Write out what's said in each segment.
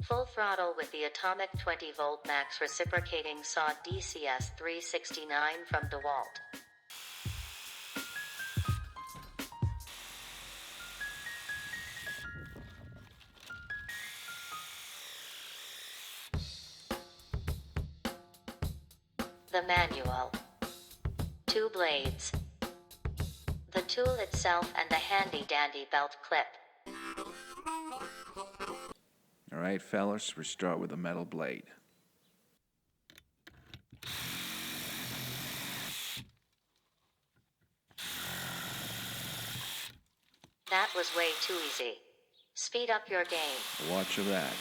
Full throttle with the atomic 20-volt MAX Reciprocating Saw DCS369 from DeWALT. The manual. 2 blades. The tool itself and the handy-dandy belt clip. Alright fellas, we start with a metal blade. That was way too easy. Speed up your game. Watch of that.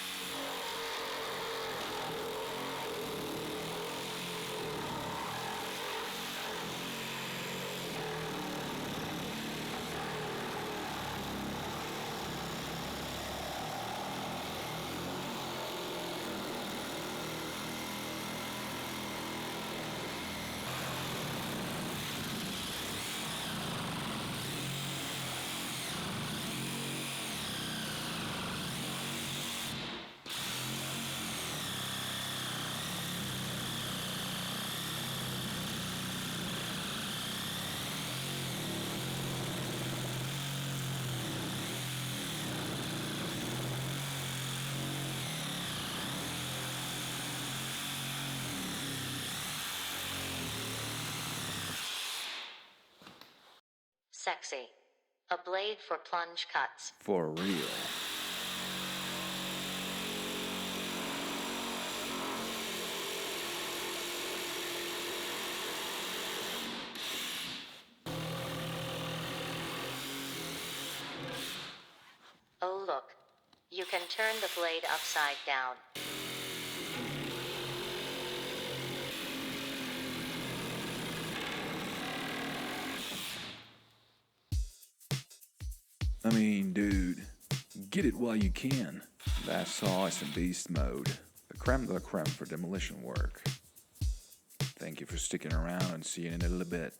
Sexy. A blade for plunge cuts. For real. Oh look. You can turn the blade upside down. I mean, dude, get it while you can. That saw is in beast mode. The creme de la creme for demolition work. Thank you for sticking around and see you in a little bit.